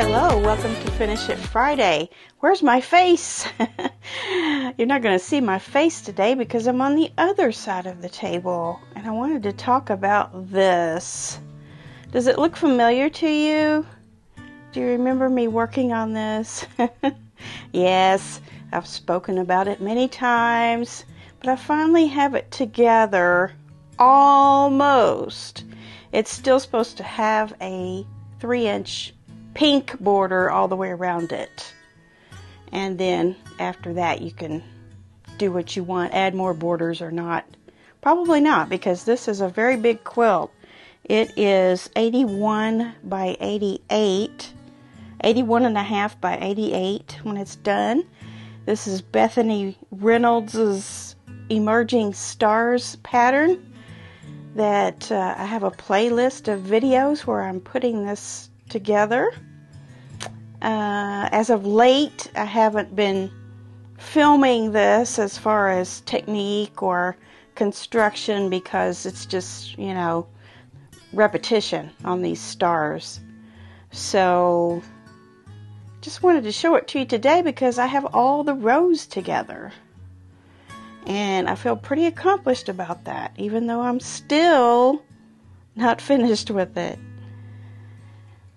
Hello, welcome to Finish It Friday. Where's my face? You're not going to see my face today because I'm on the other side of the table. And I wanted to talk about this. Does it look familiar to you? Do you remember me working on this? Yes, I've spoken about it many times, but I finally have it together. Almost. It's still supposed to have a 3-inch pink border all the way around it. And then after that you can do what you want, add more borders or not. Probably not, because this is a very big quilt. It is 81 by 88, 81 and a half by 88 when it's done. This is Bethany Reynolds' Emerging Stars pattern that I have a playlist of videos where I'm putting this together. As of late, I haven't been filming this as far as technique or construction because it's just, repetition on these stars. So, just wanted to show it to you today because I have all the rows together. And I feel pretty accomplished about that, even though I'm still not finished with it.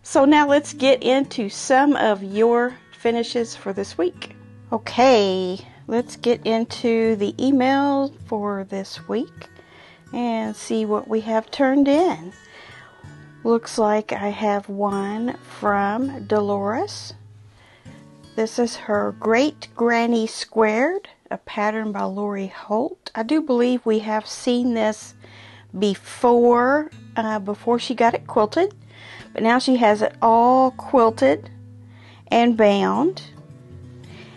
So now let's get into some of your finishes for this week. Okay, let's get into the email for this week and see what we have turned in. Looks like I have one from Dolores. This is her Great Granny Squared, a pattern by Lori Holt. I do believe we have seen this before she got it quilted. But now she has it all quilted and bound.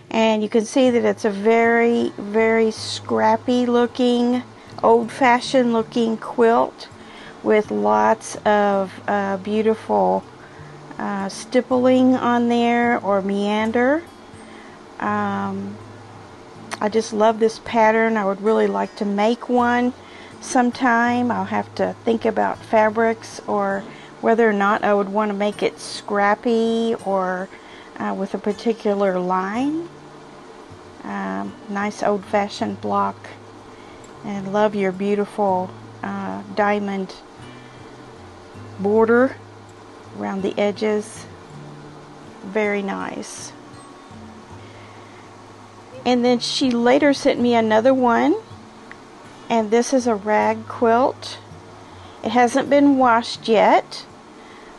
And you can see that it's a very, very scrappy looking, old-fashioned looking quilt with lots of beautiful stippling on there or meander. I just love this pattern. I would really like to make one sometime. I'll have to think about fabrics or whether or not I would want to make it scrappy or with a particular line. Nice old-fashioned block. And love your beautiful diamond border around the edges. Very nice. And then she later sent me another one. And this is a rag quilt. It hasn't been washed yet,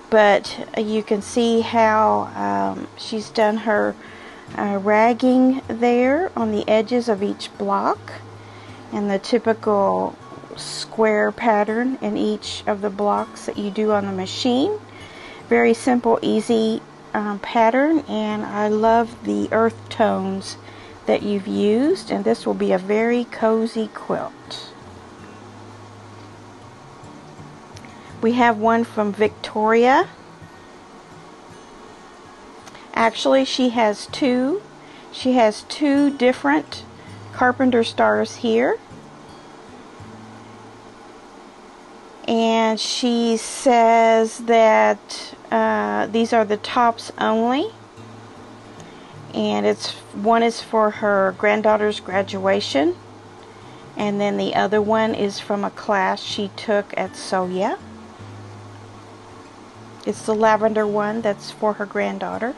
but you can see how she's done her ragging there on the edges of each block and the typical square pattern in each of the blocks that you do on the machine. Very simple, easy pattern, and I love the earth tones that you've used, and this will be a very cozy quilt. We have one from Victoria. Actually, she has two. She has two different carpenter stars here. And she says that these are the tops only. And one is for her granddaughter's graduation. And then the other one is from a class she took at Soya. It's the lavender one that's for her granddaughter.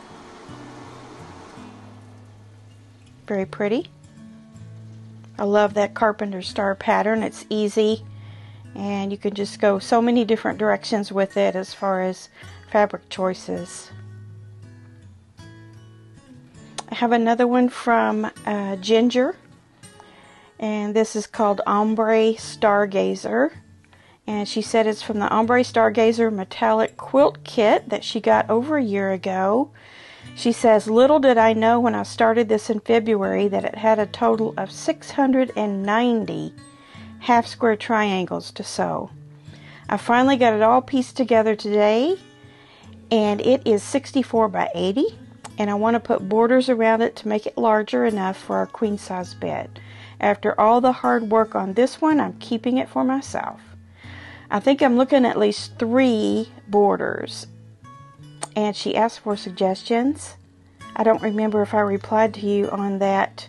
Very pretty. I love that carpenter star pattern. It's easy and you can just go so many different directions with it as far as fabric choices. I have another one from Ginger, and this is called Ombre Stargazer. And she said it's from the Ombre Stargazer Metallic Quilt Kit that she got over a year ago. She says, little did I know when I started this in February that it had a total of 690 half-square triangles to sew. I finally got it all pieced together today, and it is 64 by 80. And I want to put borders around it to make it larger enough for our queen-size bed. After all the hard work on this one, I'm keeping it for myself. I think I'm looking at least 3 borders. and she asked for suggestions. I don't remember if I replied to you on that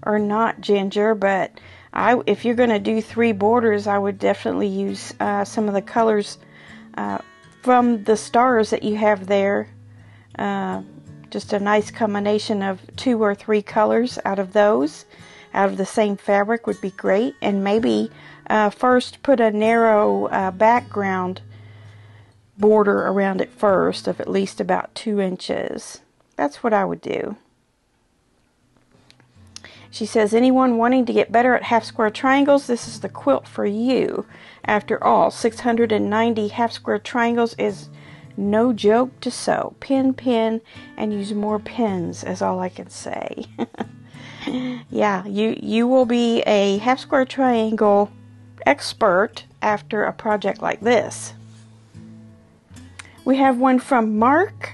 or not, Ginger, but if you're going to do 3 borders, I would definitely use some of the colors from the stars that you have there. Just a nice combination of 2 or 3 colors out of those, out of the same fabric would be great. And maybe first put a narrow background border around it first of at least about 2 inches. That's what I would do. She says, anyone wanting to get better at half square triangles, this is the quilt for you. After all, 690 half square triangles is no joke to sew. Pin, pin, and use more pins is all I can say. Yeah, you will be a half square triangle expert after a project like this. We have one from Mark,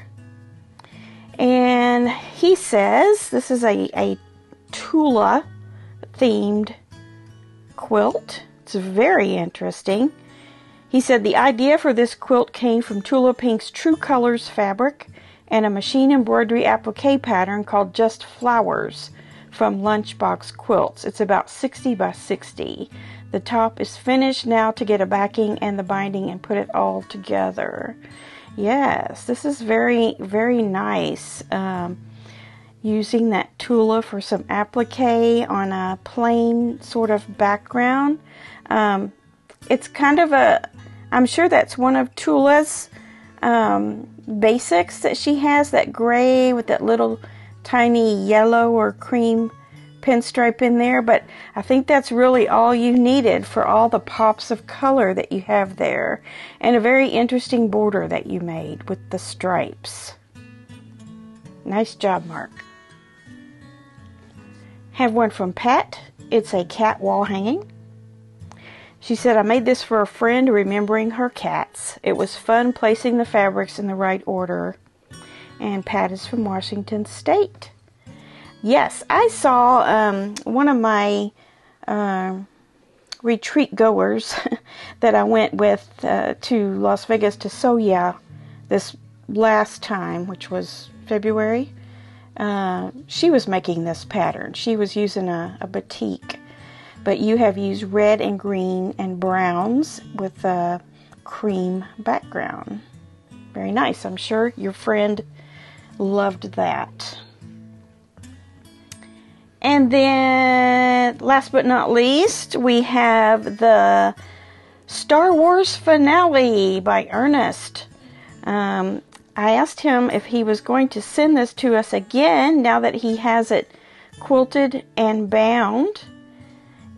and he says this is a Tula themed quilt. It's very interesting. He said the idea for this quilt came from Tula Pink's True Colors fabric and a machine embroidery applique pattern called Just Flowers from Lunchbox Quilts. It's about 60 by 60. The top is finished now to get a backing and the binding and put it all together. Yes, this is very, very nice. Using that Tula for some applique on a plain sort of background. It's kind of I'm sure that's one of Tula's basics that she has, that gray with that little tiny yellow or cream pinstripe in there, but I think that's really all you needed for all the pops of color that you have there, and a very interesting border that you made with the stripes. Nice job, Mark. Have one from Pat. It's a cat wall hanging. She said, I made this for a friend remembering her cats. It was fun placing the fabrics in the right order. And Pat is from Washington State. Yes, I saw one of my retreat goers that I went with to Las Vegas to Soya this last time, which was February. She was making this pattern. She was using a batik. But you have used red and green and browns with a cream background. Very nice. I'm sure your friend loved that. And then, last but not least, we have the Star Wars finale by Ernest. I asked him if he was going to send this to us again now that he has it quilted and bound.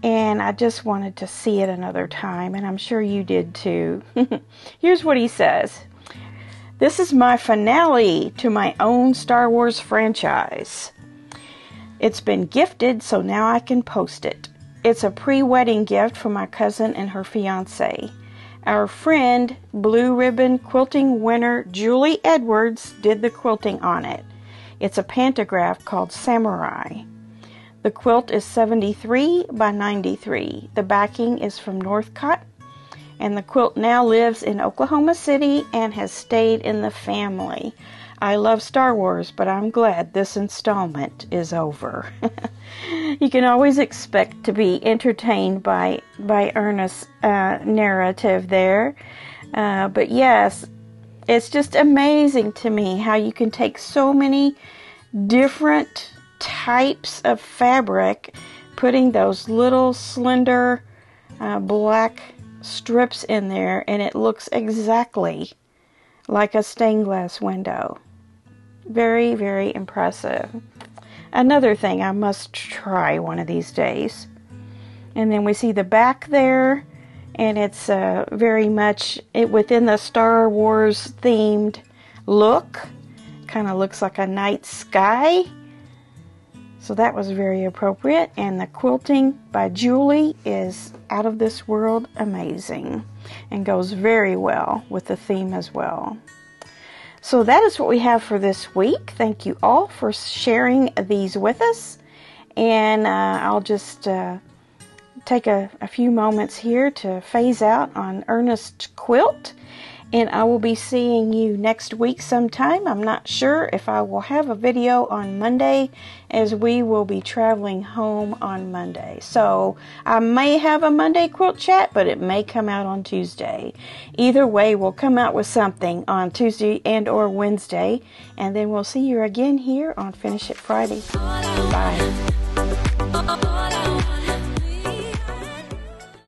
And I just wanted to see it another time, and I'm sure you did too. Here's what he says. This is my finale to my own Star Wars franchise. It's been gifted, so now I can post it. It's a pre-wedding gift from my cousin and her fiancé. Our friend, Blue Ribbon Quilting winner Julie Edwards, did the quilting on it. It's a pantograph called Samurai. The quilt is 73 by 93. The backing is from Northcott, and the quilt now lives in Oklahoma City and has stayed in the family. I love Star Wars, but I'm glad this installment is over. You can always expect to be entertained by Ernest's narrative there. But yes, it's just amazing to me how you can take so many different types of fabric, putting those little slender black strips in there, and it looks exactly like a stained glass window. Very, very impressive. Another thing I must try one of these days. And then we see the back there, and it's very much within the Star Wars themed look. Kind of looks like a night sky. So that was very appropriate. And the quilting by Julie is out of this world amazing and goes very well with the theme as well. So that is what we have for this week. Thank you all for sharing these with us. And I'll just take a few moments here to phase out on Ernest's quilt. And I will be seeing you next week sometime. I'm not sure if I will have a video on Monday, as we will be traveling home on Monday. So I may have a Monday quilt chat, but it may come out on Tuesday. Either way, we'll come out with something on Tuesday and or Wednesday. And then we'll see you again here on Finish It Friday. Bye.